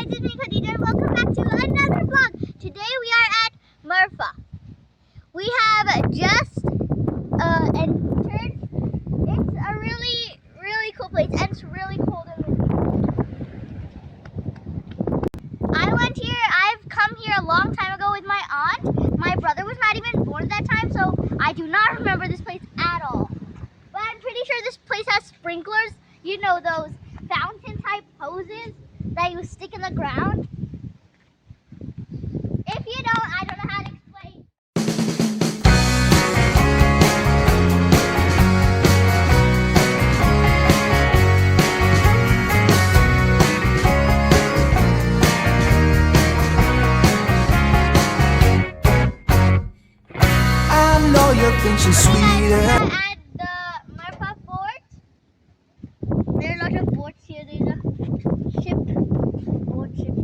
guys, it's me Khadija and welcome back to another vlog. Today we are at Marfa. We have just entered. It's a really cool place and it's really cold and windy. I've come here a long time ago with my aunt. My brother was not even born at that time, so I do not remember this place at all. But I'm pretty sure this place has sprinklers. You know, those fountain type hoses that you stick in the ground. If you don't, I don't know how to explain. I know you think she's sweeter. At the Marfa fort, there are a lot of boats here. There's a ship, boat ship.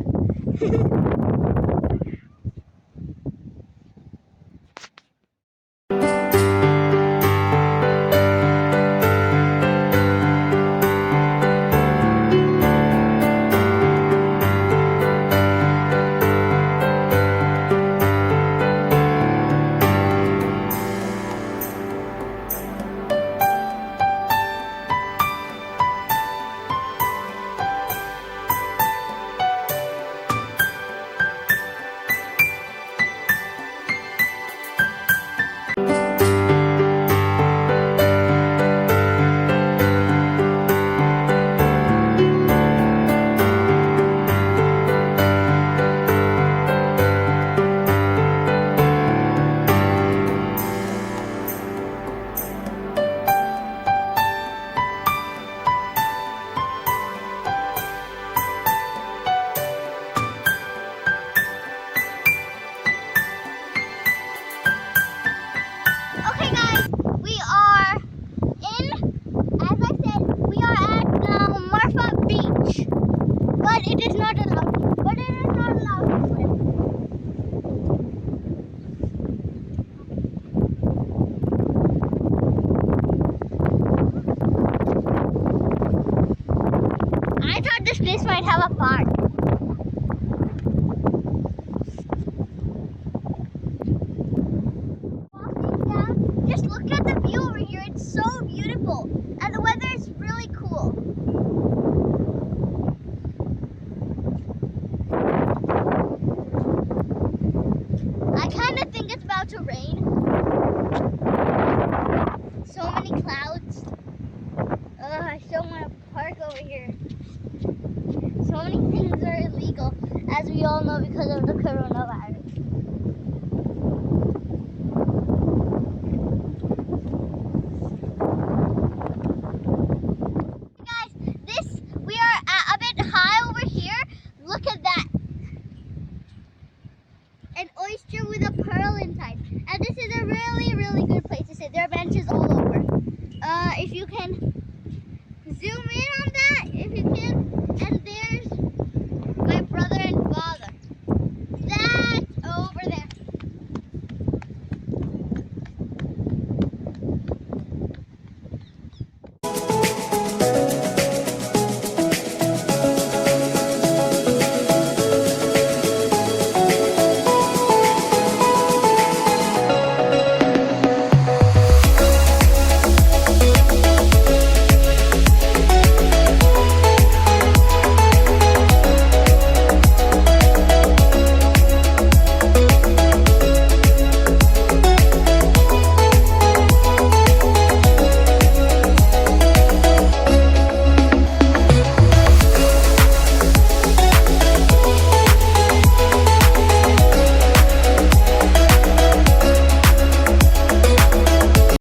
Okay guys, we are as I said, we are at the Marfa beach. But it is not allowed to swim. I thought this place might have a park. Just look at the view over here. It's so beautiful. And the weather is really cool. I kind of think it's about to rain. So many clouds. I still want to park over here. So many things are illegal, as we all know because of the coronavirus.